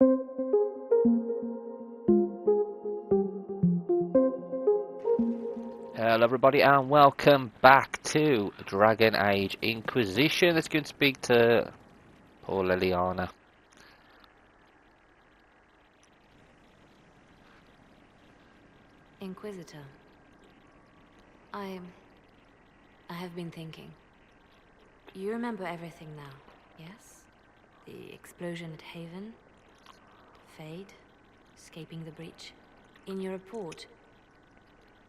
Hello everybody and welcome back to Dragon Age Inquisition. Let's go and speak to poor Liliana. Inquisitor, I have been thinking. You remember everything now, yes? The explosion at Haven, Fade, escaping the breach. In your report,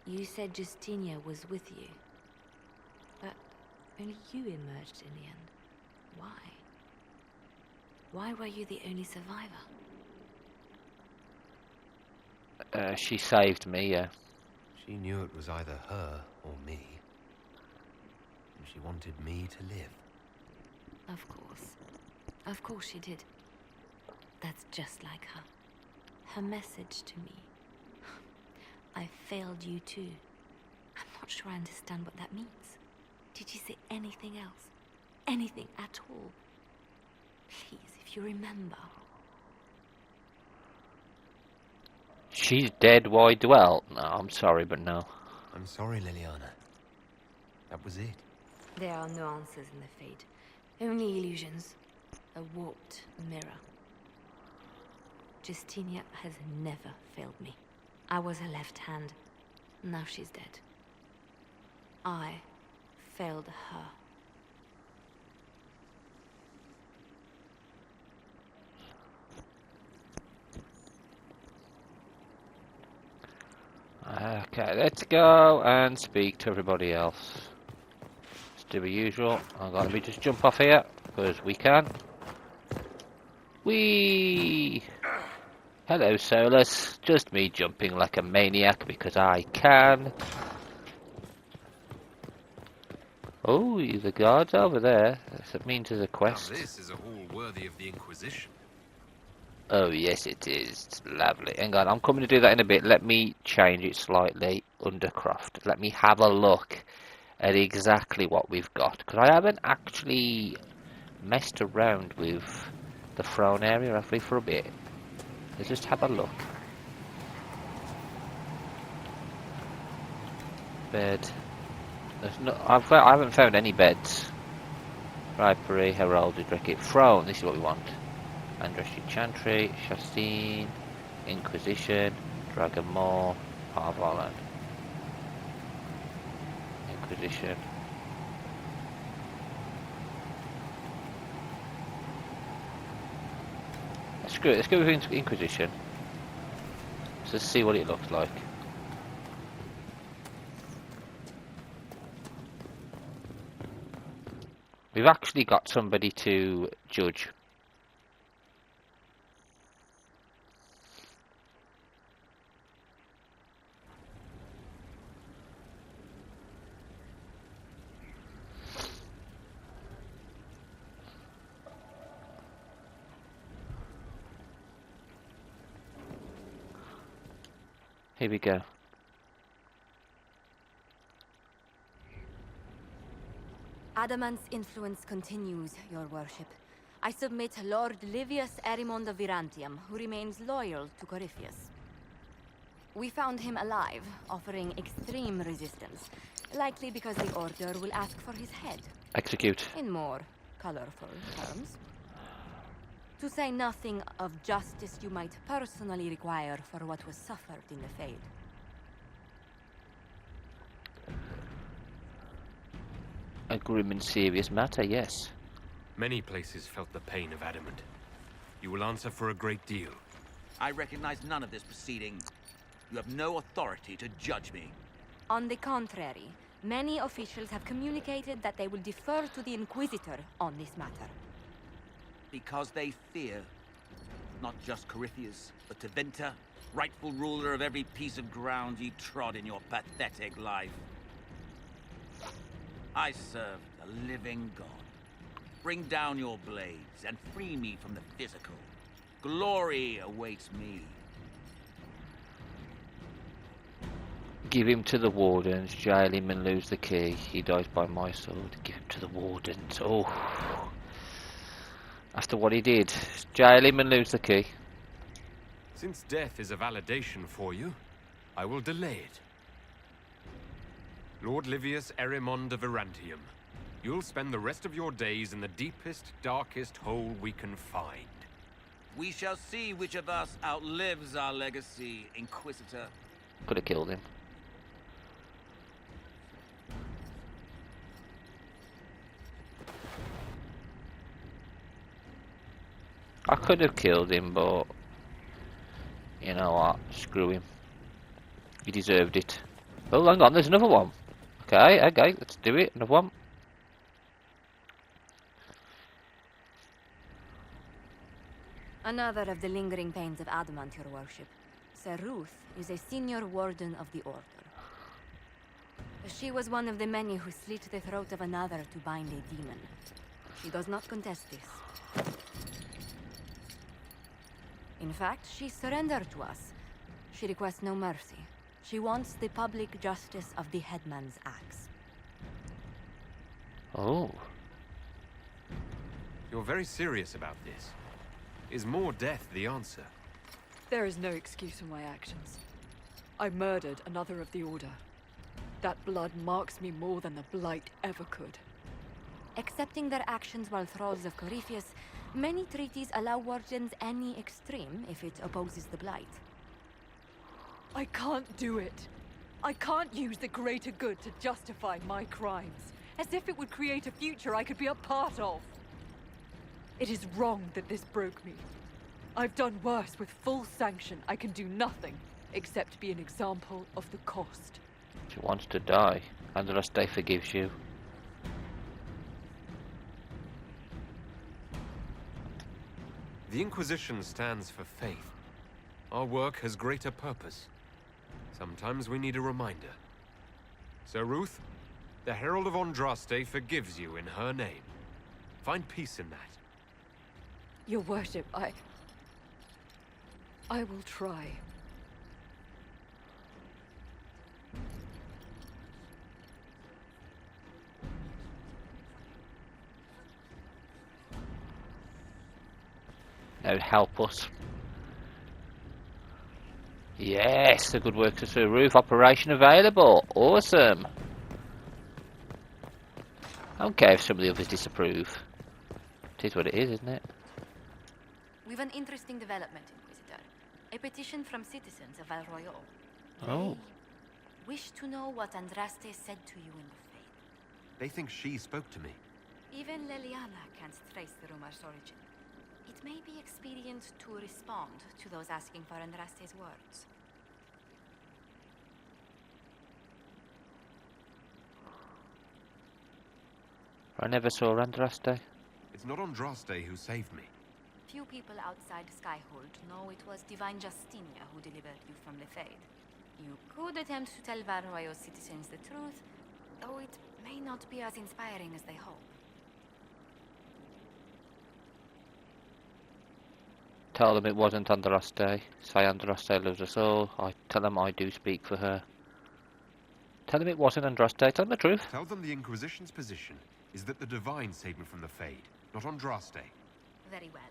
you said Justinia was with you. But only you emerged in the end. Why? Why were you the only survivor? She saved me, yeah. She knew it was either her or me. And she wanted me to live. Of course. Of course she did. That's just like her. Her message to me. I failed you too. I'm not sure I understand what that means. Did you say anything else? Anything at all? Please, if you remember. She's dead, why dwell? No, I'm sorry, but no. I'm sorry, Liliana. That was it. There are no answers in the Fade. Only illusions. A warped mirror. Justinia has never failed me. I was her left hand. Now she's dead. I failed her. Okay, let's go and speak to everybody else. Let's do the usual. Let me just jump off here, because we can. Whee! Hello, Solus. Just me jumping like a maniac because I can. Oh, the guard's over there. That means there's a quest. Now this is a hall worthy of the Inquisition. Oh, yes, it is. It's lovely. Hang on, I'm coming to do that in a bit. Let me change it slightly. Undercroft. Let me have a look at exactly what we've got. Because I haven't actually messed around with the throne area, have we, for a bit. Let's just have a look. Bed. There's no. I haven't found any beds. Ripery, Heralded, Wreckit, Throne. This is what we want. Andreshi Chantry, Shastine, Inquisition, Dragon Maw, Part of Ireland. Inquisition. Screw it, let's go with Inquisition. Let's see what it looks like. We've actually got somebody to judge. Here we go. Adamant's influence continues, your worship. I submit Lord Livius Erimond of Virantium, who remains loyal to Corypheus. We found him alive, offering extreme resistance, likely because the Order will ask for his head. Execute. In more colorful terms. To say nothing of justice you might personally require for what was suffered in the Fade. A grim and serious matter, yes. Many places felt the pain of Adamant. You will answer for a great deal. I recognize none of this proceeding. You have no authority to judge me. On the contrary, many officials have communicated that they will defer to the Inquisitor on this matter. Because they fear not just Corypheus, but Tevinter, rightful ruler of every piece of ground ye trod in your pathetic life. I serve the living God. Bring down your blades and free me from the physical. Glory awaits me. Give him to the wardens, jail him and lose the key. He dies by my sword. Give him to the wardens. Oh. After what he did, jail him and lose the key. Since death is a validation for you, I will delay it. Lord Livius Erimond of Virantium, you'll spend the rest of your days in the deepest, darkest hole we can find. We shall see which of us outlives our legacy, Inquisitor. Could have killed him. I could have killed him, but you know what? Screw him. He deserved it. Oh, hang on, there's another one. Okay, let's do it. Another one. Another of the lingering pains of adamant, your worship. Sir Ruth is a senior warden of the Order. She was one of the many who slit the throat of another to bind a demon. She does not contest this. In fact, she surrendered to us. She requests no mercy. She wants the public justice of the headman's axe. Oh. You're very serious about this. Is more death the answer? There is no excuse for my actions. I murdered another of the Order. That blood marks me more than the Blight ever could. Accepting their actions while thralls of Corypheus, many treaties allow wardens any extreme if it opposes the Blight. I can't do it. I can't use the greater good to justify my crimes, as if it would create a future I could be a part of. It is wrong that this broke me. I've done worse with full sanction. I can do nothing except be an example of the cost. She wants to die. Andraste forgives you. The Inquisition stands for faith. Our work has greater purpose. Sometimes we need a reminder. Sir Ruth, the Herald of Andraste forgives you in her name. Find peace in that. Your worship, I will try. That would help us. Yes, the good work to Sir Ruth. Operation available. Awesome. I don't care if some of the others disapprove. It is what it is, isn't it? We've an interesting development, Inquisitor. A petition from citizens of Val Royal. Oh. They wish to know what Andraste said to you in the Faith. They think she spoke to me. Even Leliana can't trace the rumor's origin. It may be expedient to respond to those asking for Andraste's words. I never saw Andraste. It's not Andraste who saved me. Few people outside Skyhold know it was Divine Justinia who delivered you from the Fade. You could attempt to tell Varroyo's citizens the truth, though it may not be as inspiring as they hope. Tell them it wasn't Andraste. Say Andraste loves us all. I tell them I do speak for her. Tell them it wasn't Andraste. Tell them the truth. Tell them the Inquisition's position is that the Divine saved me from the Fade, not Andraste. Very well.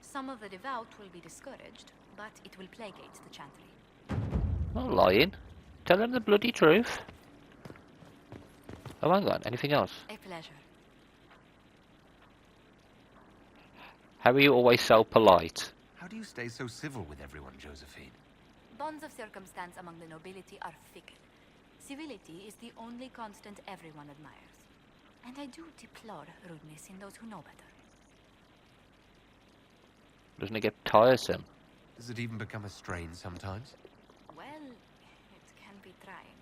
Some of the devout will be discouraged, but it will plagueate the chantry. Not lying. Tell them the bloody truth. Oh, hang on. Anything else? A pleasure. How are you always so polite? How do you stay so civil with everyone, Josephine? Bonds of circumstance among the nobility are fickle. Civility is the only constant everyone admires. And I do deplore rudeness in those who know better. Doesn't it get tiresome? Does it even become a strain sometimes? Well, it can be trying.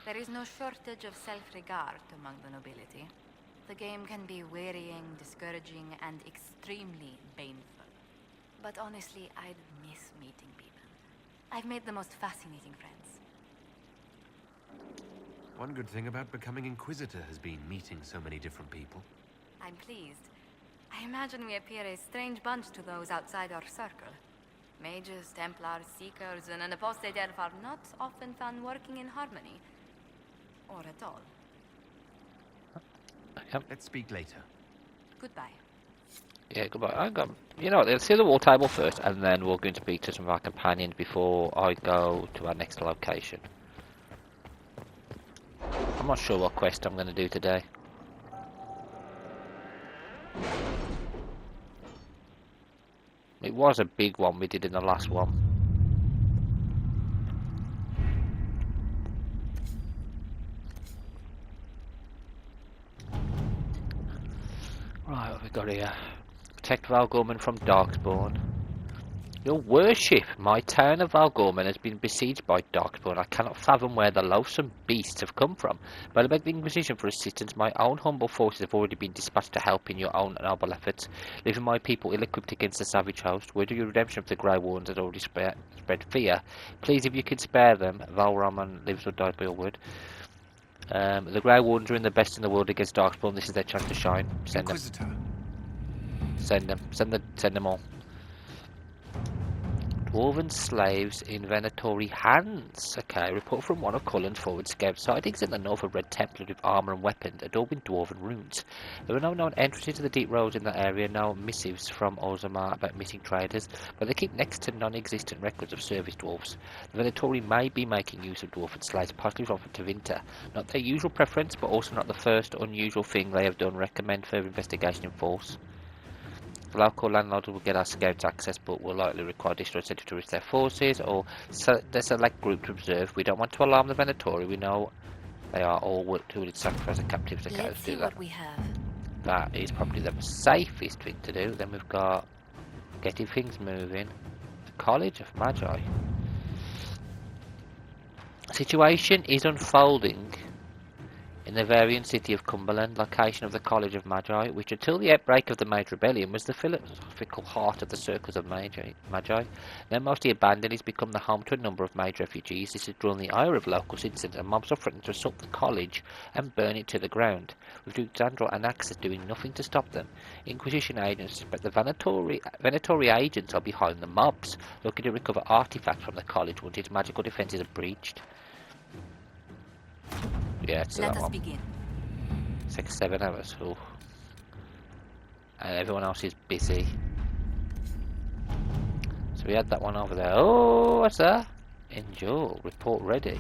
There is no shortage of self-regard among the nobility. The game can be wearying, discouraging, and extremely baneful. But honestly, I'd miss meeting people. I've made the most fascinating friends. One good thing about becoming Inquisitor has been meeting so many different people. I'm pleased. I imagine we appear a strange bunch to those outside our circle. Mages, Templars, Seekers, and an apostate elf are not often found working in harmony. Or at all. Yep. Let's speak later. Goodbye. Yeah, goodbye. Hang on. You know what, let's see the wall table first, and then we'll go and speak to some of our companions before I go to our next location. I'm not sure what quest I'm going to do today. It was a big one we did in the last one. Right, what have we got here? Protect Valgorman from Darkspawn. Your worship, my town of Valgorman has been besieged by Darkspawn. I cannot fathom where the loathsome beasts have come from. But I beg the Inquisition for assistance. My own humble forces have already been dispatched to help in your own noble efforts, leaving my people ill-equipped against the savage host. Word of your redemption of the Grey Warrens has already spread fear. Please, if you can spare them, Valraman lives or dies by your word. The Grey Wardens are in the best in the world against Darkspawn. This is their chance to shine. Send them. Inquisitor. Send them. Send them all. Dwarven slaves in Venatori hands. Okay, report from one of Cullen's forward scout sightings in the north of Red Templars with armour and weapons, adored in Dwarven runes. There are no known entrances to the deep roads in that area, no missives from Ozamar about missing traders, but they keep next to non-existent records of service dwarves. The Venatori may be making use of Dwarven slaves, possibly from Tevinter. Not their usual preference, but also not the first unusual thing they have done. Recommend further investigation in force. The local landlords will get our scouts access, but will likely require additional incentive to risk their forces, or their select group to observe. We don't want to alarm the Venatori. We know they are all too willing to sacrifice their captives to Let's see do that. what we have. That is probably the safest thing to do. Then we've got getting things moving. The College of Magi. Situation is unfolding in the Varian city of Cumberland, location of the College of Magi, which until the outbreak of the Mage Rebellion was the philosophical heart of the circles of Magi. Now mostly abandoned, it's become the home to a number of Mage refugees. This has drawn the ire of local citizens, and mobs are threatening to assault the college and burn it to the ground, with Duke Xandral and Axis doing nothing to stop them. Inquisition agents suspect the Venatori agents are behind the mobs, looking to recover artifacts from the college once its magical defences are breached. Yeah, it's Let that us one. begin. 6-7 hours. Ooh. And everyone else is busy. So we had that one over there. Oh, what's that? Endure. Report ready.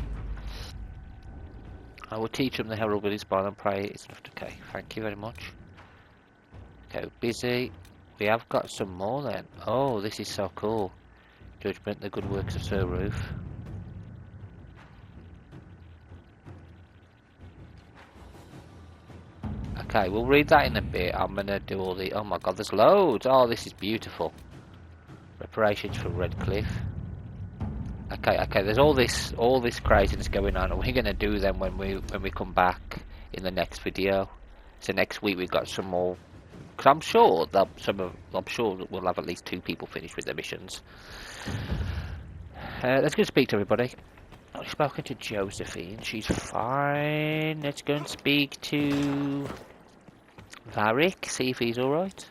I will teach them the herald will inspire and pray. It's not okay. Thank you very much. Okay, busy. We have got some more then. Oh, this is so cool. Judgment, the good works of Sir Ruth. Okay, we'll read that in a bit. I'm gonna do all the... Oh my god, there's loads! Oh, this is beautiful. Reparations for Redcliffe. Okay, there's all this craziness going on, and we're gonna do them when we come back in the next video. So next week we've got some more... Because I'm sure that we'll have at least 2 people finished with their missions. Let's go speak to everybody. I've spoken to Josephine. She's fine. Let's go and speak to Varric, see if he's alright.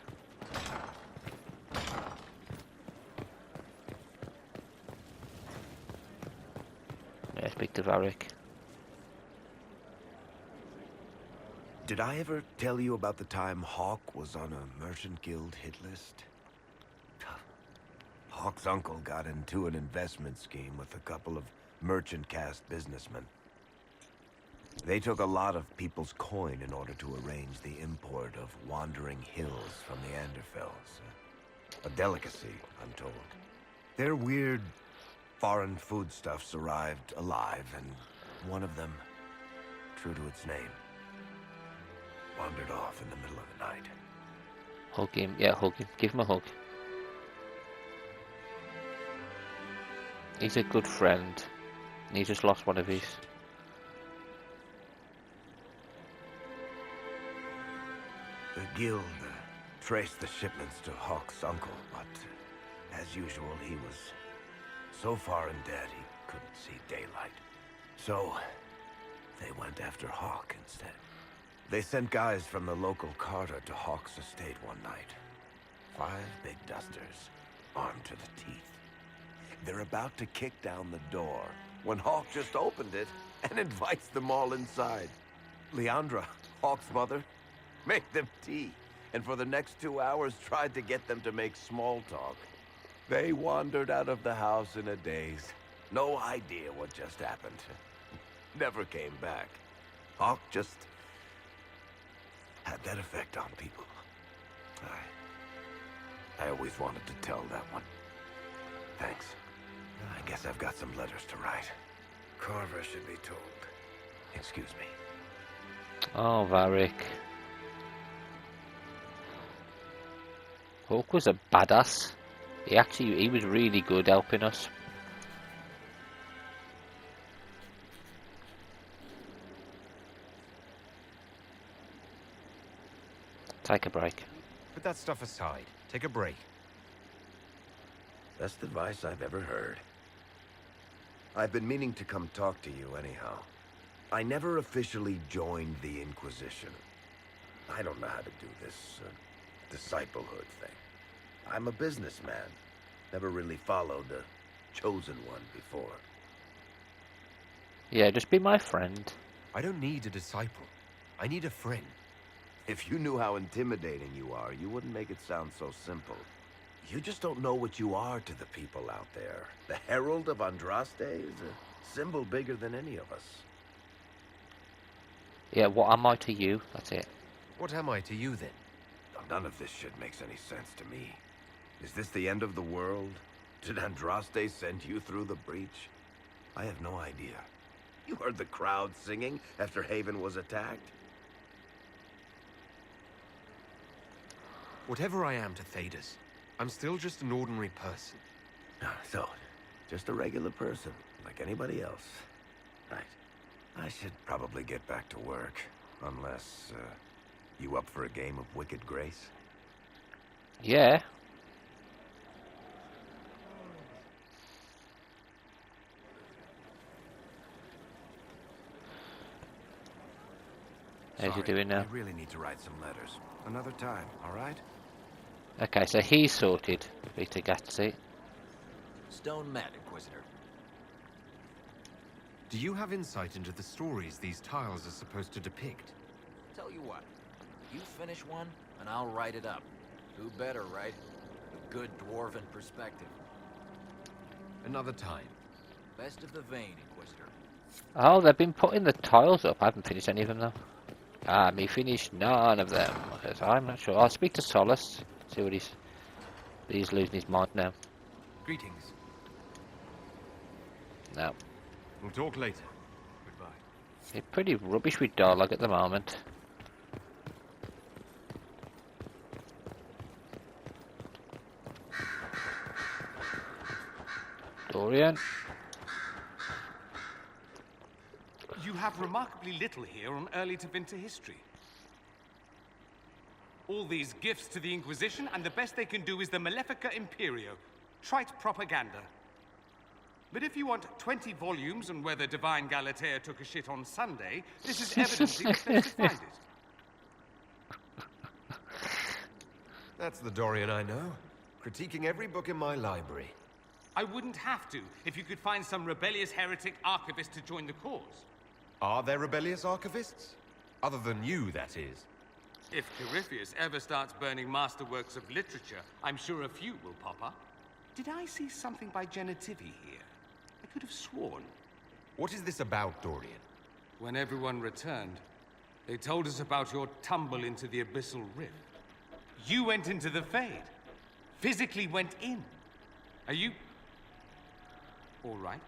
Yeah, speak to Varric. Did I ever tell you about the time Hawk was on a Merchant Guild hit list? Hawk's uncle got into an investment scheme with a couple of merchant caste businessmen. They took a lot of people's coin in order to arrange the import of wandering hills from the Anderfells. A delicacy, I'm told. Their weird foreign foodstuffs arrived alive, and one of them, true to its name, wandered off in the middle of the night. Hug him. Yeah, hug him. Give him a hug. He's a good friend. And he just lost one of his. The guild traced the shipments to Hawk's uncle, but as usual, he was so far in debt he couldn't see daylight. So they went after Hawk instead. They sent guys from the local carter to Hawk's estate one night. 5 big dusters, armed to the teeth. They're about to kick down the door when Hawk just opened it and invites them all inside. Leandra, Hawk's mother, made them tea and for the next 2 hours tried to get them to make small talk. They wandered out of the house in a daze. No idea what just happened. Never came back. Hawk just had that effect on people. I always wanted to tell that one. Thanks. I guess I've got some letters to write. Carver should be told. Excuse me. Oh, Varric. Hawk was a badass. He was really good helping us. Take a break. Put that stuff aside. Take a break. Best advice I've ever heard. I've been meaning to come talk to you anyhow. I never officially joined the Inquisition. I don't know how to do this disciplehood thing. I'm a businessman. Never really followed the chosen one before. Yeah, just be my friend. I don't need a disciple. I need a friend. If you knew how intimidating you are, you wouldn't make it sound so simple. You just don't know what you are to the people out there. The Herald of Andraste is a symbol bigger than any of us. Yeah, what am I to you? That's it. What am I to you then? None of this shit makes any sense to me. Is this the end of the world? Did Andraste send you through the breach? I have no idea. You heard the crowd singing after Haven was attacked? Whatever I am to Thedas, I'm still just an ordinary person. So, just a regular person, like anybody else. Right. I should probably get back to work. Unless, you up for a game of Wicked Grace? Yeah. How's he doing now? I really need to write some letters. Another time, alright? Okay, so he's sorted. Peter Gatsi. Stone Mat, Inquisitor. Do you have insight into the stories these tiles are supposed to depict? Tell you what, you finish one, and I'll write it up. Who better, right? A good dwarven perspective. Another time. Best of the vein, Inquisitor. Oh, they've been putting the tiles up. I haven't finished any of them though. Me finished none of them. Because I'm not sure. I'll speak to Solace. See what he's losing his mind now. Greetings. No. We'll talk later. Goodbye. They're pretty rubbish with dialogue at the moment. Dorian. You have remarkably little here on early Tevinter history. All these gifts to the Inquisition, and the best they can do is the Malefica Imperio. Trite propaganda. But if you want 20 volumes on whether Divine Galatea took a shit on Sunday, this is evidently the place to find it. That's the Dorian I know. Critiquing every book in my library. I wouldn't have to, if you could find some rebellious heretic archivist to join the cause. Are there rebellious archivists? Other than you, that is. If Corypheus ever starts burning masterworks of literature, I'm sure a few will pop up. Did I see something by Genitivi here? I could have sworn. What is this about, Dorian? When everyone returned, they told us about your tumble into the Abyssal Rift. You went into the Fade. Physically went in. Are you... all right?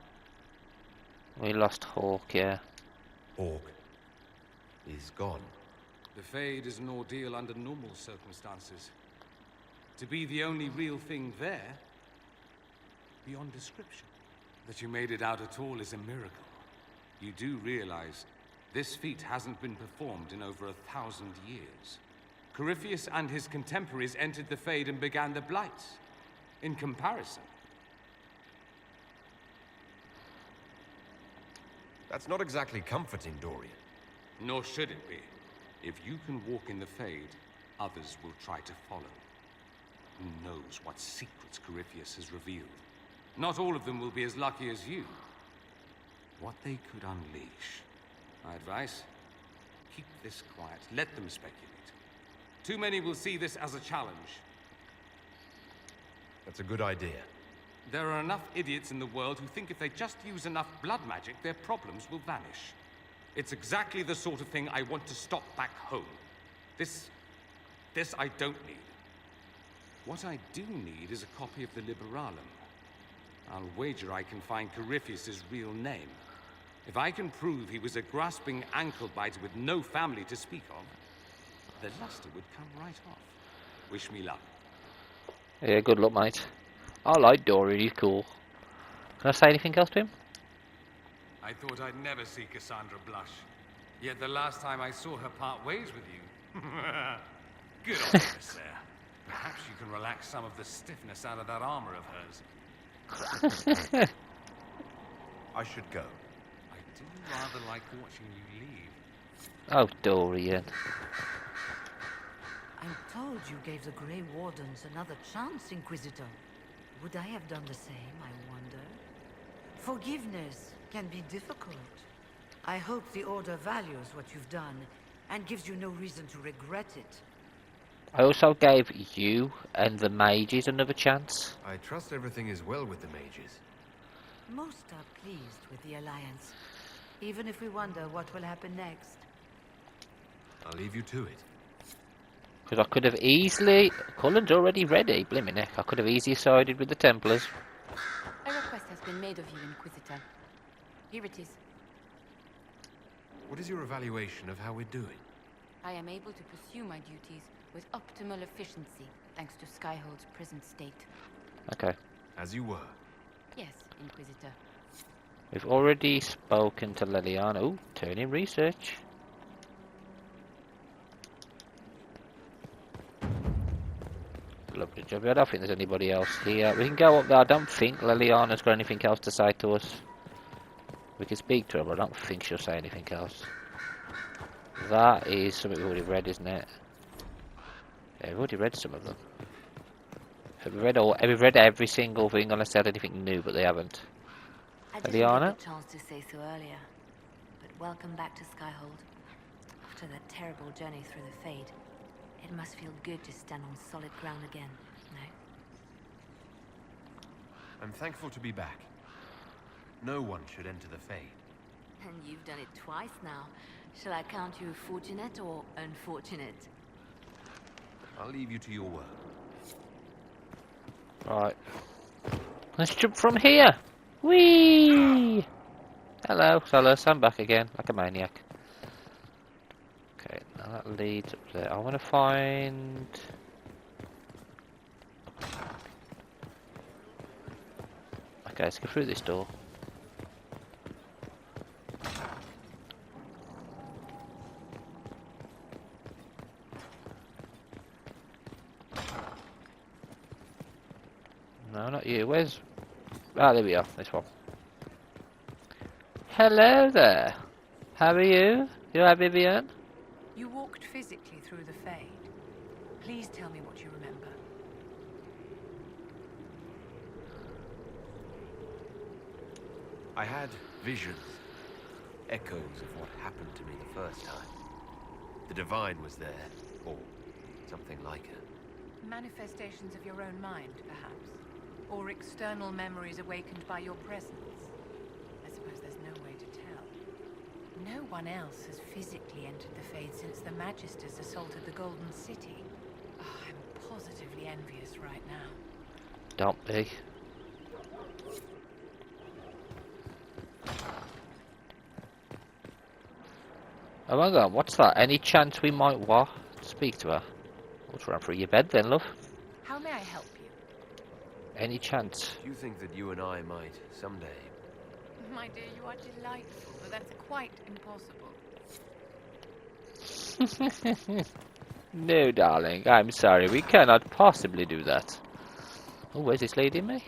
We lost Hawk, yeah. Hawk is gone. The Fade is an ordeal under normal circumstances. To be the only real thing there, beyond description. That you made it out at all is a miracle. You do realize this feat hasn't been performed in over 1,000 years. Corypheus and his contemporaries entered the Fade and began the Blights. In comparison. That's not exactly comforting, Dorian. Nor should it be. If you can walk in the Fade, others will try to follow. Who knows what secrets Corypheus has revealed? Not all of them will be as lucky as you. What they could unleash. My advice? Keep this quiet. Let them speculate. Too many will see this as a challenge. That's a good idea. There are enough idiots in the world who think if they just use enough blood magic, their problems will vanish. It's exactly the sort of thing I want to stop back home. This I don't need. What I do need is a copy of the Liberalum. I'll wager I can find Corypheus' real name. If I can prove he was a grasping ankle-biter with no family to speak of, the luster would come right off. Wish me luck. Yeah, good luck, mate. I like Dorian, he's cool. Can I say anything else to him? I thought I'd never see Cassandra blush. Yet the last time I saw her part ways with you. Good on you, sir. Perhaps you can relax some of the stiffness out of that armor of hers. I should go. I do rather like watching you leave. Oh, Dorian. I'm told you gave the Grey Wardens another chance, Inquisitor. Would I have done the same, I wonder? Forgiveness can be difficult. I hope the Order values what you've done and gives you no reason to regret it. I also gave you and the mages another chance. I trust everything is well with the mages. Most are pleased with the Alliance, even if we wonder what will happen next. I'll leave you to it. Because I could have easily... Cullen's already ready, blimey neck. I could have easily sided with the Templars. A request has been made of you, Inquisitor. Here it is. What is your evaluation of how we're doing? I am able to pursue my duties with optimal efficiency, thanks to Skyhold's present state. Okay. As you were. Yes, Inquisitor. We've already spoken to Leliana. Ooh, turn in research. Lovely job. I don't think there's anybody else here. We can go up there. I don't think Leliana's got anything else to say to us. We can speak to her, but I don't think she'll say anything else. That is something we've already read, isn't it? Yeah, we've already read some of them. Have we read every single thing unless they had anything new, but they haven't. I didn't Leliana? get the chance to say so earlier, but welcome back to Skyhold. After that terrible journey through the Fade, it must feel good to stand on solid ground again, no? I'm thankful to be back. No one should enter the Fade. And you've done it twice now. Shall I count you fortunate or unfortunate? I'll leave you to your work. Right. Let's jump from here. Whee! Hello, Solus. I'm back again, like a maniac. Okay, now that leads up there. I want to find... Okay, let's go through this door. No, not you. Where's... Ah, there we are. This one. Hello there. How are you? You are Vivian? You walked physically through the Fade. Please tell me what you remember. I had visions. Echoes of what happened to me the first time. The Divine was there, or something like her. Manifestations of your own mind, perhaps? Or external memories awakened by your presence? I suppose there's no way to tell. No one else has physically entered the Fade since the Magisters assaulted the Golden City. Oh, I'm positively envious right now. Don't be. Oh my god, what's that? Any chance we might what? Speak to her? Let's run through your bed then, love. How may I help you? Any chance? Do you think that you and I might, someday... My dear, you are delightful, but that's quite impossible. No, darling, I'm sorry. We cannot possibly do that. Oh, where's this lady me?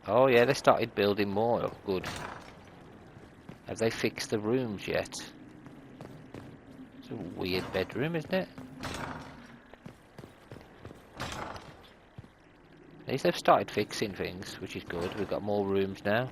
Oh yeah, they started building more. Oh, good. Have they fixed the rooms yet? It's a weird bedroom, isn't it? At least they've started fixing things, which is good. We've got more rooms now.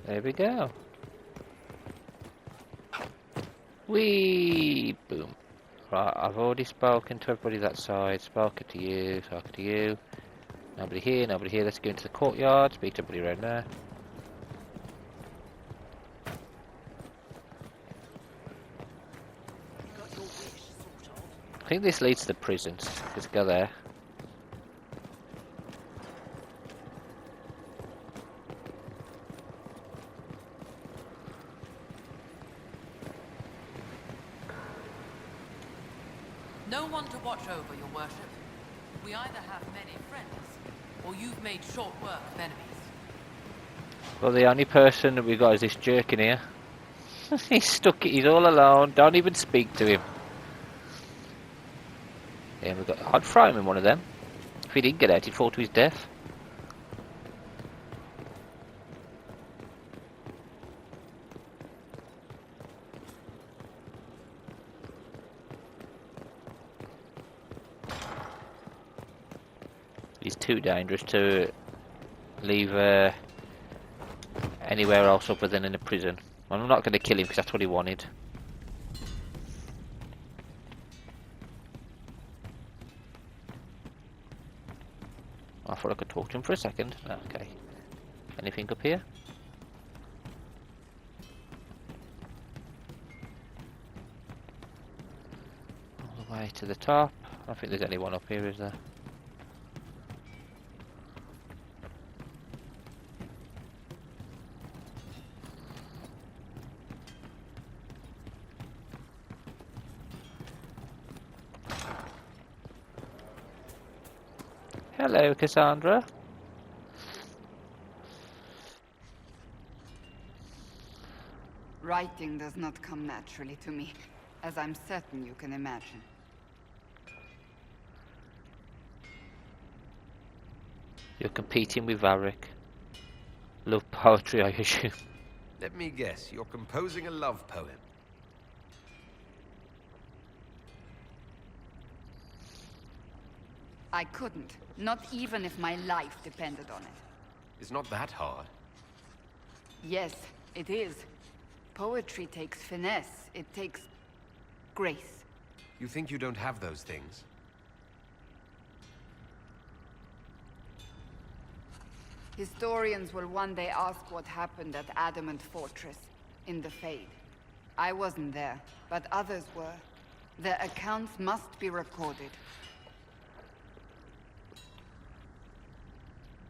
There we go. Whee! Boom. Right, I've already spoken to everybody that side. Spoken to you, spoken to you. Nobody here, nobody here. Let's go into the courtyard. Speak to everybody around there. I think this leads to the prisons. Let's go there. No one to watch over, your worship. We either have many friends, or you've made short work of enemies. Well, the only person that we've got is this jerk in here. He's stuck, he's all alone. Don't even speak to him. Yeah, we've got. I'd throw him in one of them. If he didn't get out, he'd fall to his death. He's too dangerous to leave anywhere else other than in a prison. I'm not going to kill him because that's what he wanted. I thought I could talk to him for a second. Okay. Anything up here? All the way to the top. I don't think there's anyone up here, is there? Hello, Cassandra. Writing does not come naturally to me, as I'm certain you can imagine. You're competing with Varric. Love poetry, I assume. Let me guess, you're composing a love poem. I couldn't, not even if my life depended on it. It's not that hard. Yes, it is. Poetry takes finesse, it takes grace. You think you don't have those things? Historians will one day ask what happened at Adamant Fortress, in the Fade. I wasn't there, but others were. Their accounts must be recorded.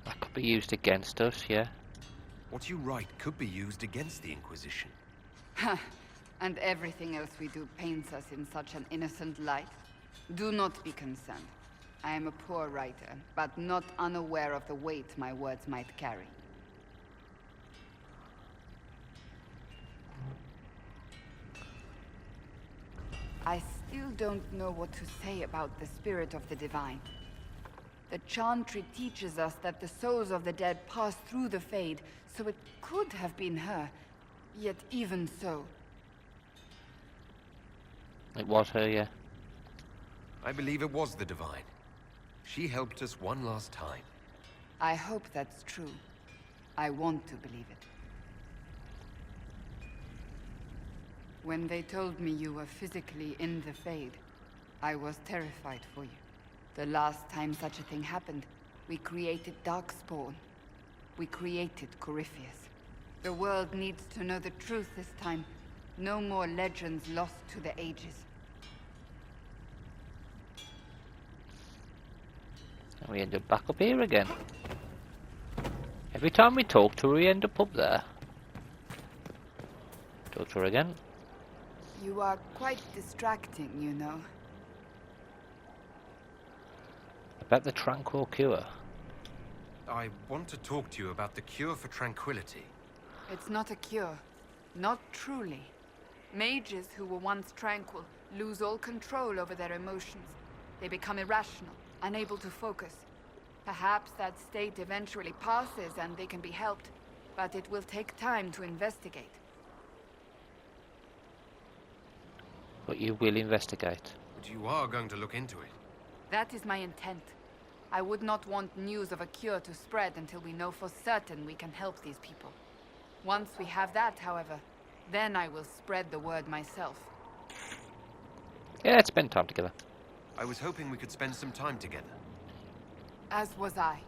That could be used against us, yeah. What you write could be used against the Inquisition. Ha! And everything else we do paints us in such an innocent light. Do not be concerned. I am a poor writer, but not unaware of the weight my words might carry. I still don't know what to say about the spirit of the divine. The Chantry teaches us that the souls of the dead pass through the Fade, so it could have been her. Yet even so... It was her, yeah. I believe it was the Divine. She helped us one last time. I hope that's true. I want to believe it. When they told me you were physically in the Fade, I was terrified for you. The last time such a thing happened, we created Darkspawn. We created Corypheus. The world needs to know the truth this time. No more legends lost to the ages. And we end up back up here again. Every time we talk to her, we end up there. Talk to her again. You are quite distracting, you know. About the tranquil cure. I want to talk to you about the cure for tranquility. It's not a cure. Not truly. Mages who were once tranquil lose all control over their emotions. They become irrational, unable to focus. Perhaps that state eventually passes and they can be helped, but it will take time to investigate. But you will investigate. But you are going to look into it. That is my intent. I would not want news of a cure to spread until we know for certain we can help these people. Once we have that, however, then I will spread the word myself. Yeah, let's spend time together. I was hoping we could spend some time together. As was I.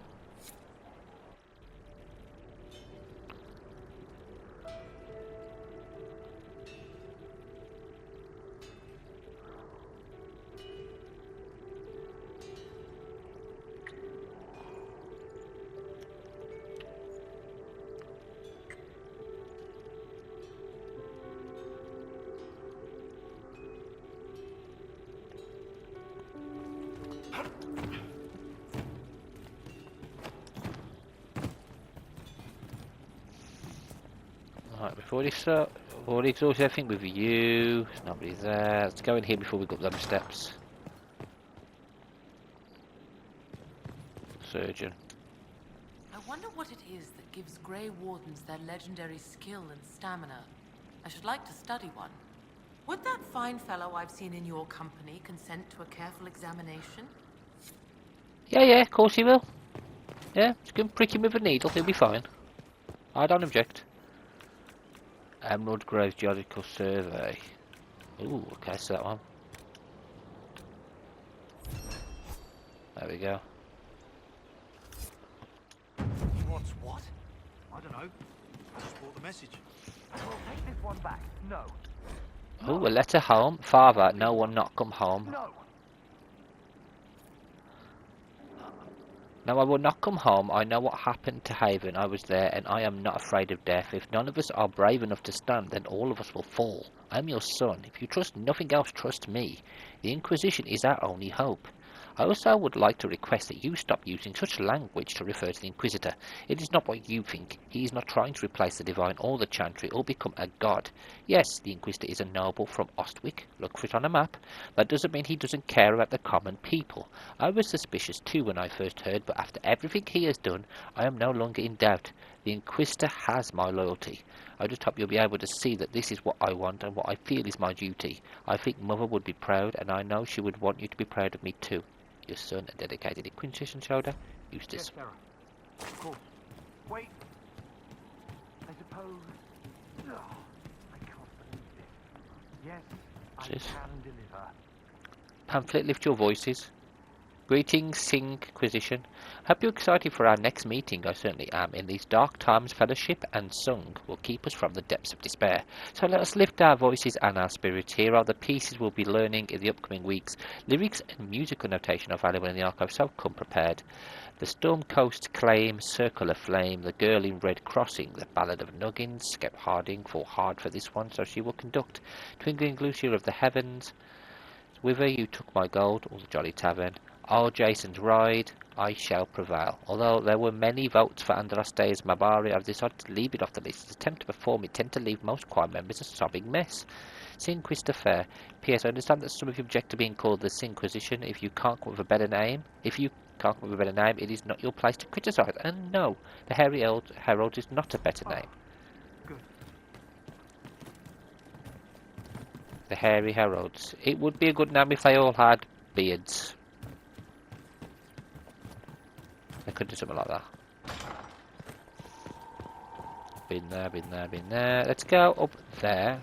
Right, before we start, I've already exhausted everything with you. There's nobody there. Let's go in here before we go up them steps. Surgeon. I wonder what it is that gives Grey Wardens their legendary skill and stamina. I should like to study one. Would that fine fellow I've seen in your company consent to a careful examination? Yeah, of course he will. Yeah, just go and prick him with a needle, he'll be fine. I don't object. Emerald Grove Geological Survey. Ooh, okay, so that one. There we go. What's what? I don't know. I just brought the message. Well, take this one back. No. Ooh, a letter home. Father, no one not come home. No. No, I will not come home. I know what happened to Haven. I was there, and I am not afraid of death. If none of us are brave enough to stand, then all of us will fall. I am your son. If you trust nothing else, trust me. The Inquisition is our only hope. I also would like to request that you stop using such language to refer to the Inquisitor. It is not what you think. He is not trying to replace the Divine or the Chantry or become a god. Yes, the Inquisitor is a noble from Ostwick. Look for it on a map. That doesn't mean he doesn't care about the common people. I was suspicious too when I first heard, but after everything he has done, I am no longer in doubt. The Inquisitor has my loyalty. I just hope you'll be able to see that this is what I want and what I feel is my duty. I think Mother would be proud, and I know she would want you to be proud of me too. Your son, a dedicated Inquisition soldier, Eustace. Yes, Sarah. Cool. Wait. I suppose. Oh, I can't believe this. Yes, I can deliver. Pamphlet, lift your voices. Greetings, Sing Inquisition. Hope you're excited for our next meeting. I certainly am. In these dark times, fellowship and song will keep us from the depths of despair. So let us lift our voices and our spirits. Here are the pieces we'll be learning in the upcoming weeks. Lyrics and musical notation are available in the archive, so come prepared. The Storm Coast Claim, Circle of Flame, The Girl in Red Crossing, The Ballad of Nuggins, Skep Harding fought hard for this one, so she will conduct. Twinkling Lucia of the Heavens, With Her You Took My Gold, or The Jolly Tavern. Oh, Jason's Ride, I Shall Prevail. Although there were many votes for Andraste's Mabari, I've decided to leave it off the list. Its attempt to perform it tend to leave most choir members a sobbing mess. Sing Christopher. P.S. I understand that some of you object to being called the Sinquisition. If you can't come up with a better name, it is not your place to criticise. And no, the Hairy Herald is not a better name. Good. The Hairy Heralds. It would be a good name if they all had beards. I could do something like that. Been there. Let's go up there.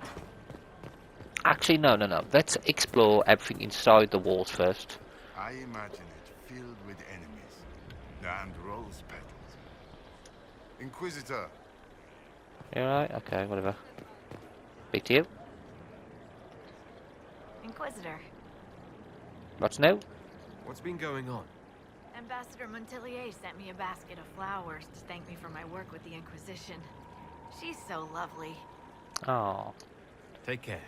Actually, no. Let's explore everything inside the walls first. I imagine it filled with enemies and rose petals. Inquisitor. You alright? Okay, whatever. Speak to you. Inquisitor. What's new? What's been going on? Ambassador Montelier sent me a basket of flowers to thank me for my work with the Inquisition. She's so lovely. Oh. Take care.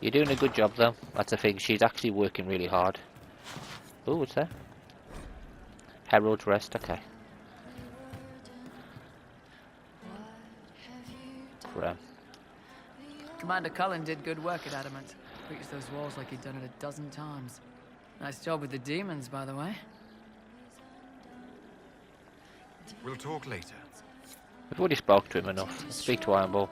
You're doing a good job, though. That's the thing. She's actually working really hard. Oh, what's that? Herald's Rest. Okay. Commander Cullen did good work at Adamant. Breached those walls like he'd done it a dozen times. Nice job with the demons, by the way. We'll talk later. We've already spoke to him enough. Let's speak to Iron Ball.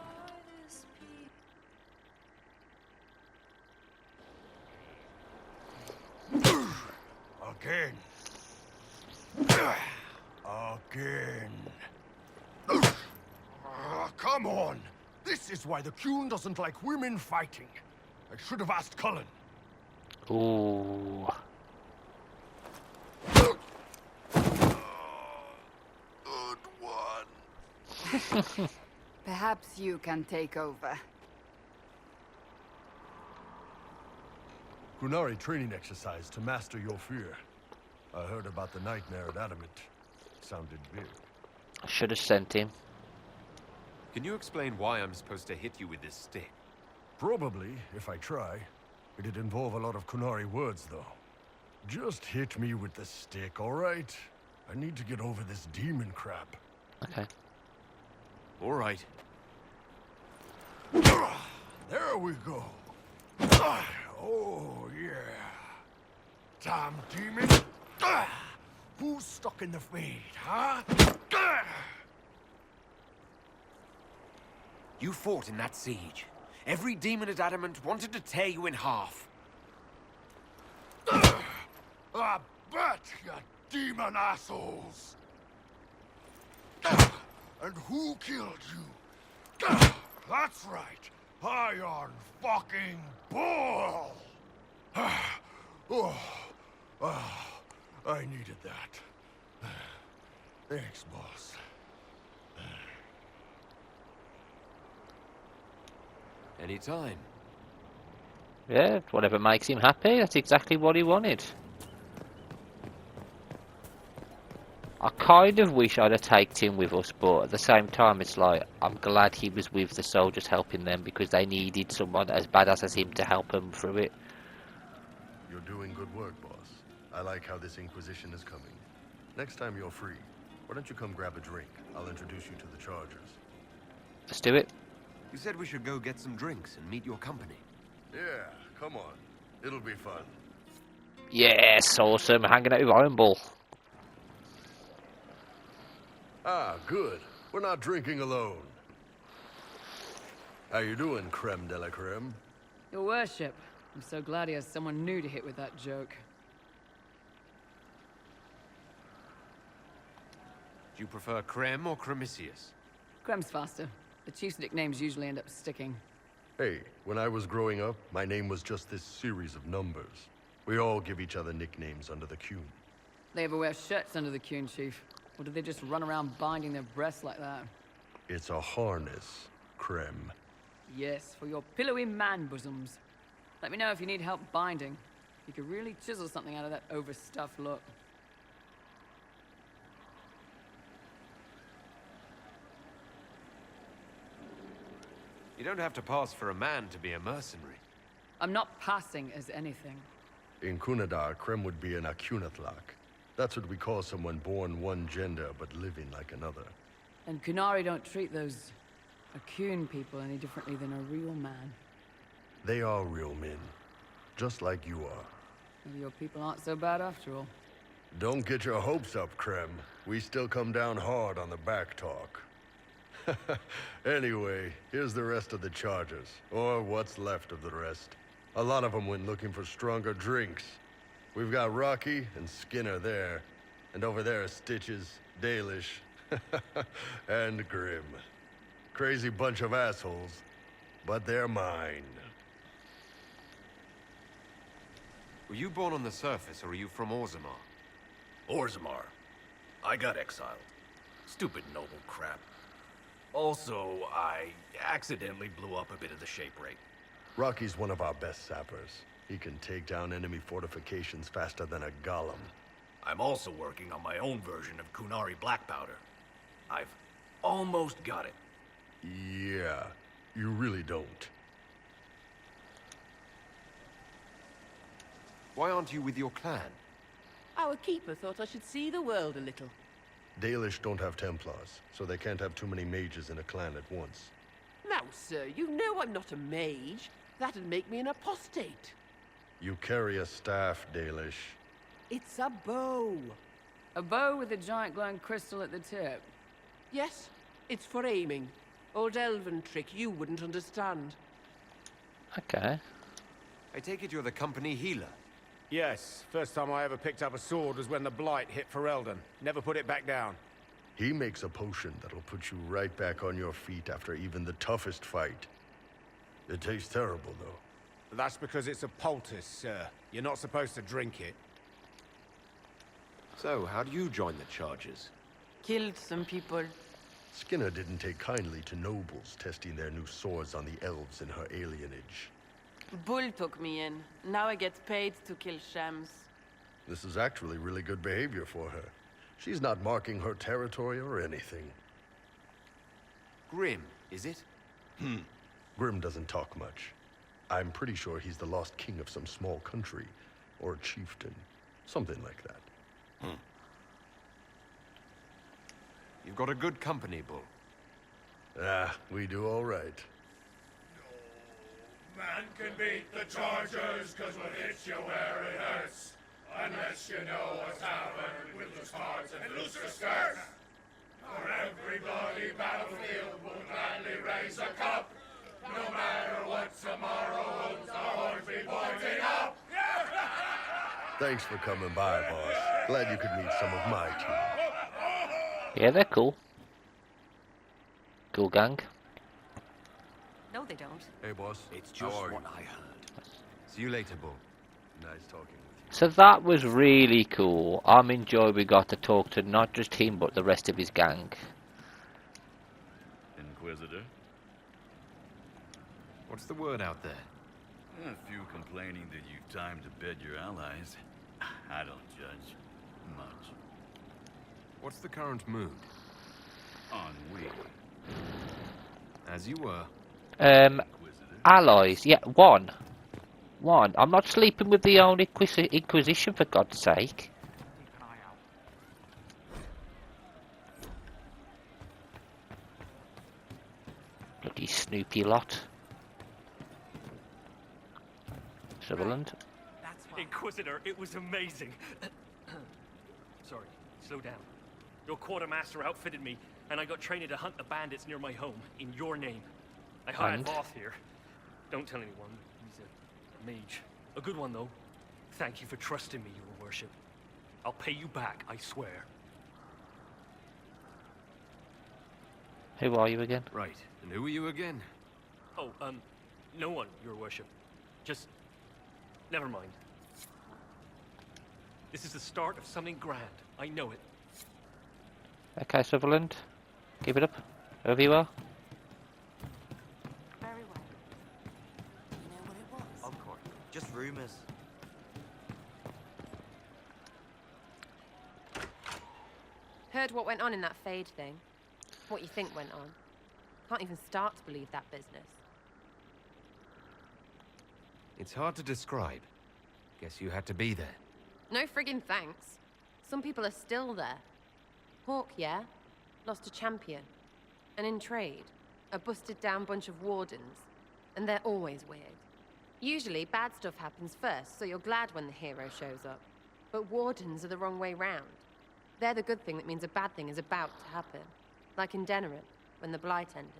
Again. Again. Come on! This is why the Qun doesn't like women fighting. I should have asked Cullen. Ooh. Good one. Perhaps you can take over. Qunari training exercise to master your fear. I heard about the nightmare at Adamant. Sounded big. I should have sent him. Can you explain why I'm supposed to hit you with this stick? Probably, if I try. It'd involve a lot of Qunari words, though. Just hit me with the stick, all right? I need to get over this demon crap. Okay. All right. There we go. Oh, yeah. Damn demon. Who's stuck in the fade, huh? You fought in that siege. Every demon at Adamant wanted to tear you in half. I bet, you demon assholes. And who killed you? That's right. Iron fucking Bull! I needed that. Thanks, boss. Anytime. Yeah, whatever makes him happy. That's exactly what he wanted. I kind of wish I'd have taken him with us, but at the same time, it's like, I'm glad he was with the soldiers helping them because they needed someone as badass as him to help them through it. You're doing good work, boss. I like how this Inquisition is coming. Next time you're free, why don't you come grab a drink? I'll introduce you to the Chargers. Let's do it. You said we should go get some drinks and meet your company. Yeah, come on. It'll be fun. Yes, awesome. Hanging out with Iron Bull. Ah, good. We're not drinking alone. How you doing, creme de la creme? Your worship. I'm so glad he has someone new to hit with that joke. Do you prefer Creme or Cremisius? Crem's faster. The chief's nicknames usually end up sticking. Hey, when I was growing up, my name was just this series of numbers. We all give each other nicknames under the Qun. They ever wear shirts under the Qun, chief? Or do they just run around binding their breasts like that? It's a harness, creme. Yes, for your pillowy man bosoms. Let me know if you need help binding. You could really chisel something out of that overstuffed look. You don't have to pass for a man to be a mercenary. I'm not passing as anything. In Kunadar, creme would be an Akunatlak. That's what we call someone born one gender but living like another. And Qunari don't treat those Akun people any differently than a real man. They are real men, just like you are. Maybe your people aren't so bad after all. Don't get your hopes up, creme. We still come down hard on the back talk. Anyway, here's the rest of the Chargers, or what's left of the rest. A lot of them went looking for stronger drinks. We've got Rocky and Skinner there, and over there are Stitches, Dalish, and Grim. Crazy bunch of assholes, but they're mine. Were you born on the surface, or are you from Orzammar? Orzammar. I got exiled. Stupid noble crap. Also, I accidentally blew up a bit of the shape rate. Rocky's one of our best sappers. He can take down enemy fortifications faster than a golem. I'm also working on my own version of Qunari black powder. I've almost got it. Yeah, you really don't. Why aren't you with your clan? Our keeper thought I should see the world a little. Dalish don't have Templars, so they can't have too many mages in a clan at once. Now, sir, you know I'm not a mage. That'd make me an apostate. You carry a staff, Dalish. It's a bow. A bow with a giant glowing crystal at the tip. Yes, it's for aiming. Old elven trick you wouldn't understand. Okay. I take it you're the company healer. Yes, first time I ever picked up a sword was when the Blight hit Ferelden. Never put it back down. He makes a potion that'll put you right back on your feet after even the toughest fight. It tastes terrible, though. That's because it's a poultice, sir. You're not supposed to drink it. So, how do you join the charges? Killed some people. Skinner didn't take kindly to nobles testing their new swords on the elves in her alienage. Bull took me in. Now I get paid to kill shams. This is actually really good behavior for her. She's not marking her territory or anything. Grim, is it? Grim doesn't talk much. I'm pretty sure he's the lost king of some small country, or chieftain. Something like that. You've got a good company, Bull. Ah, we do all right. Man can beat the Chargers, cause what hits you where it hurts. Unless you know what's happened with loose hearts and looser skirts. For every bloody battlefield will gladly raise a cup. No matter what tomorrow holds, our horns be pointing up. Thanks for coming by, boss. Glad you could meet some of my team. Yeah, they're cool. Cool gang. No, they don't. Hey, boss. It's just what I heard. See you later, Bull. Nice talking with you. So that was really cool. I'm enjoying we got to talk to not just him, but the rest of his gang. Inquisitor? What's the word out there? A few complaining that you've time to bed your allies. I don't judge. Much. What's the current mood? Ennui. As you were. Allies. Yeah, one. I'm not sleeping with the old Inquisition, for God's sake. Bloody Snoopy lot. Sutherland. Inquisitor, it was amazing. Sorry, slow down. Your quartermaster outfitted me, and I got training to hunt the bandits near my home, in your name. I hired And? Voth here. Don't tell anyone. He's a mage. A good one, though. Thank you for trusting me, your worship. I'll pay you back, I swear. Who are you again? Right. And who are you again? Oh, no one, your worship. Just... never mind. This is the start of something grand. I know it. Okay, Sutherland. Keep it up. Whoever you are. Very well. You know what it was? Of course. Just rumors. Heard what went on in that Fade thing. What you think went on. Can't even start to believe that business. It's hard to describe. Guess you had to be there. No friggin' thanks. Some people are still there. Hawk, yeah? Lost a champion. And in trade, a busted down bunch of wardens. And they're always weird. Usually, bad stuff happens first, so you're glad when the hero shows up. But wardens are the wrong way round. They're the good thing that means a bad thing is about to happen. Like in Denerim, when the Blight ended.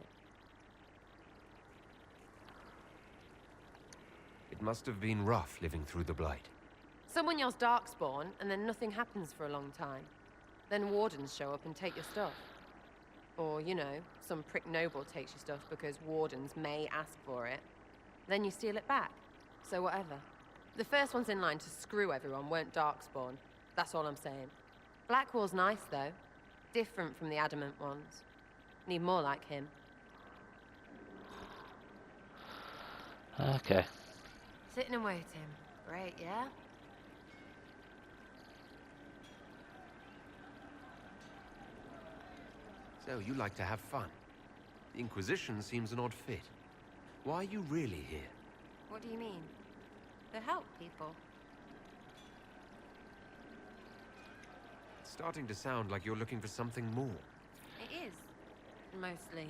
It must have been rough living through the Blight. Someone yells Darkspawn, and then nothing happens for a long time. Then wardens show up and take your stuff. Or, you know, some prick noble takes your stuff because wardens may ask for it. Then you steal it back. So whatever. The first ones in line to screw everyone weren't Darkspawn. That's all I'm saying. Blackwall's nice, though. Different from the Adamant ones. Need more like him. Okay. Sitting and waiting. Great, yeah? So, you like to have fun. The Inquisition seems an odd fit. Why are you really here? What do you mean? To help people. It's starting to sound like you're looking for something more. It is. Mostly.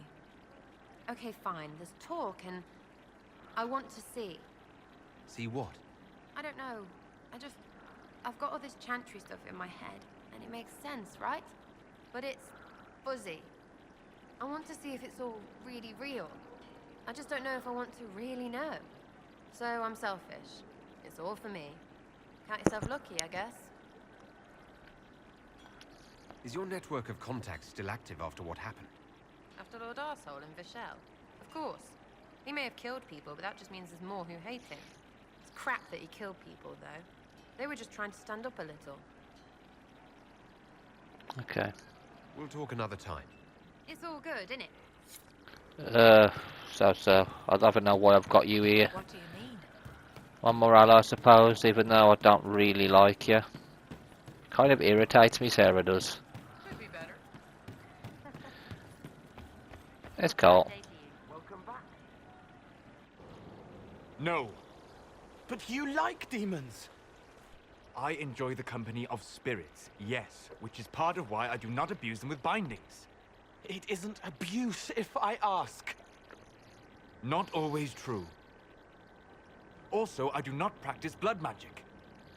Okay, fine. There's talk and... I want to see. See what? I don't know. I've got all this chantry stuff in my head, and it makes sense, right? But it's fuzzy. I want to see if it's all really real. I just don't know if I want to really know. So I'm selfish. It's all for me. Count yourself lucky, I guess. Is your network of contacts still active after what happened? After Lord Arsehole and Vishel? Of course. He may have killed people, but that just means there's more who hate him. It's crap that he killed people, though. They were just trying to stand up a little. Okay. We'll talk another time. It's all good, isn't it? So. I don't even know why I've got you here. What do you mean? One morale, I suppose, even though I don't really like you. Kind of irritates me, Sarah does. Could be better. It's cool. Welcome back. No. But you like demons. I enjoy the company of spirits, yes, which is part of why I do not abuse them with bindings. It isn't abuse if I ask. Not always true. Also, I do not practice blood magic,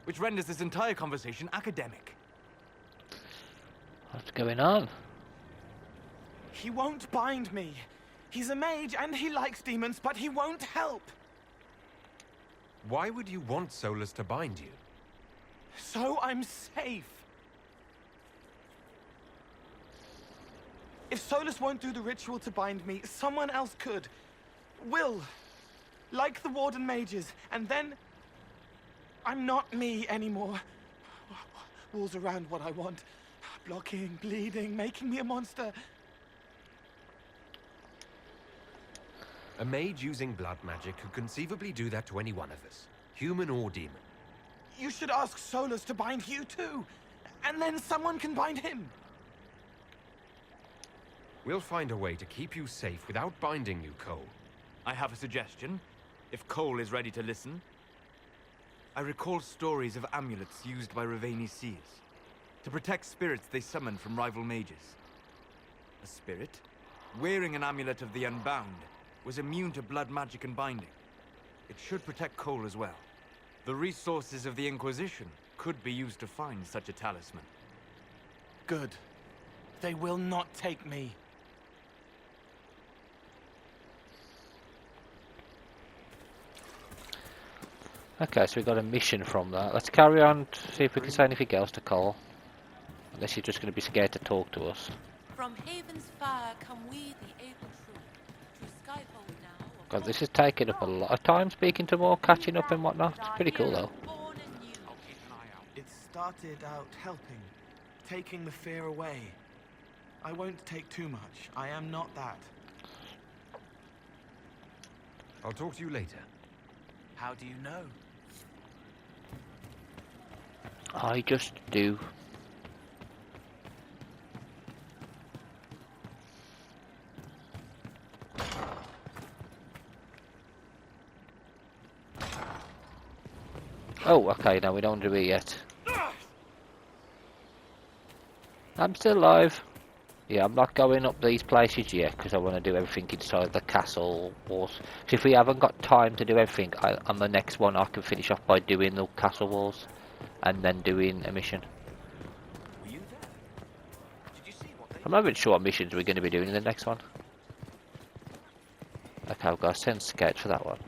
which renders this entire conversation academic. What's going on? He won't bind me. He's a mage and he likes demons, but he won't help. Why would you want Solus to bind you? So I'm safe. If Solus won't do the ritual to bind me, someone else could. Will. Like the Warden mages. And then I'm not me anymore. Walls around what I want. Blocking, bleeding, making me a monster. A mage using blood magic could conceivably do that to any one of us, human or demon. You should ask Solus to bind you too. And then someone can bind him. We'll find a way to keep you safe without binding you, Cole. I have a suggestion, if Cole is ready to listen. I recall stories of amulets used by Raveni seers to protect spirits they summon from rival mages. A spirit, wearing an amulet of the Unbound, was immune to blood magic and binding. It should protect Cole as well. The resources of the Inquisition could be used to find such a talisman. Good. They will not take me. Okay, so we got a mission from that. Let's carry on, see if we can say anything else to Cole. Unless you're just going to be scared to talk to us. From Haven's fire come we, the able true. To Skyfold now. God, this is taking up a lot of time speaking to more, catching up and whatnot. It's pretty cool though. It started out helping, taking the fear away. I won't take too much. I am not that. I'll talk to you later. How do you know? I just do. Oh, okay, no, we don't want to do it yet. I'm still alive. Yeah, I'm not going up these places yet because I want to do everything inside the castle walls. So if we haven't got time to do everything, on the next one I can finish off by doing the castle walls and then doing a mission. Were you there? Did you see what they... I'm not even sure what missions we're going to be doing in the next one. Okay, I've got a sense scout for that one.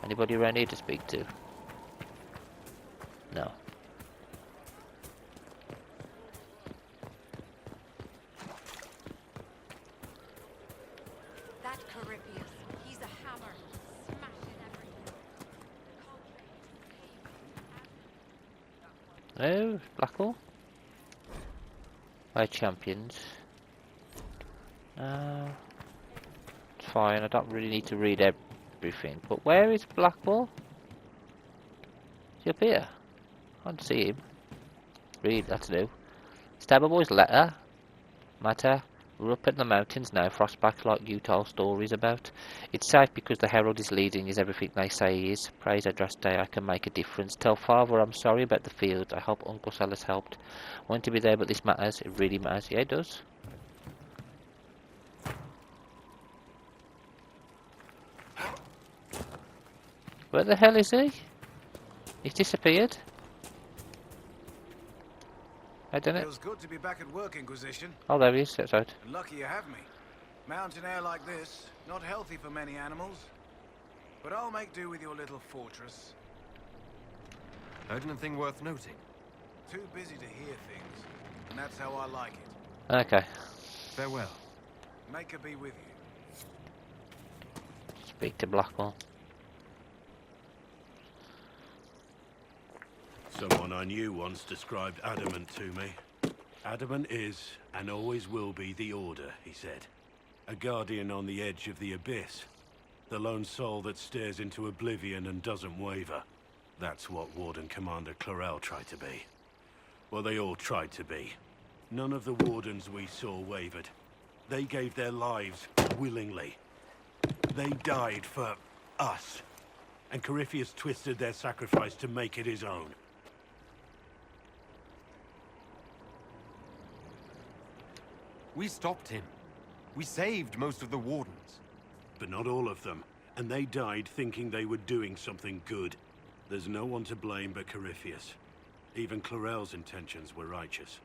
Anybody around here to speak to? No. That Corypheus, he's a hammer, smashing everything. Oh, Blackwall. My champions. It's fine, I don't really need to read everything. But where is Blackwall? Is he up here? I can't see him. Read, that's new. Stabber Boy's letter. Matter. We're up in the mountains now, Frostback's like you told stories about. It's safe because the Herald is leading, is everything they say he is. Praise Adraste, I can make a difference. Tell Father I'm sorry about the fields. I hope Uncle Sal's helped. Want to be there, but this matters. It really matters. Yeah, it does. Where the hell is he? He's disappeared. I don't know. Feels good to be back at work, Inquisition. Oh, there he is. That's right. And lucky you have me. Mountain air like this, not healthy for many animals. But I'll make do with your little fortress. Heard anything worth noting? Too busy to hear things, and that's how I like it. Okay. Farewell. Make her be with you. Speak to Blackwell. Someone I knew once described adamant to me. Adamant is, and always will be, the Order, he said. A guardian on the edge of the abyss. The lone soul that stares into oblivion and doesn't waver. That's what Warden Commander Clarel tried to be. Well, they all tried to be. None of the Wardens we saw wavered. They gave their lives willingly. They died for us. And Corypheus twisted their sacrifice to make it his own. We stopped him. We saved most of the Wardens. But not all of them. And they died thinking they were doing something good. There's no one to blame but Corypheus. Even Clarel's intentions were righteous.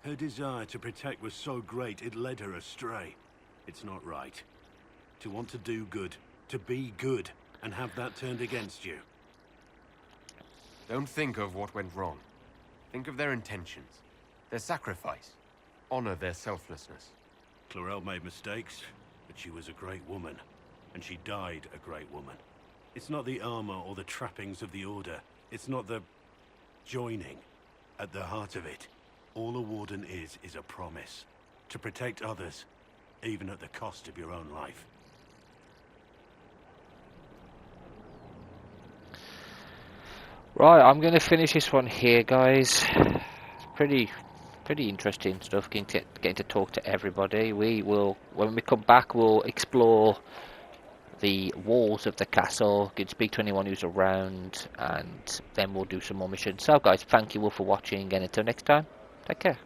Her desire to protect was so great it led her astray. It's not right. To want to do good, to be good, and have that turned against you. Don't think of what went wrong. Think of their intentions, their sacrifice. Honor their selflessness. Clarel made mistakes, but she was a great woman. And she died a great woman. It's not the armor or the trappings of the Order. It's not the joining. At the heart of it, all a Warden is a promise. To protect others, even at the cost of your own life. Right, I'm going to finish this one here, guys. Pretty interesting stuff, getting to talk to everybody. We will, when we come back, we'll explore the walls of the castle, can speak to anyone who's around, and then we'll do some more missions. So guys, thank you all for watching, and until next time, take care.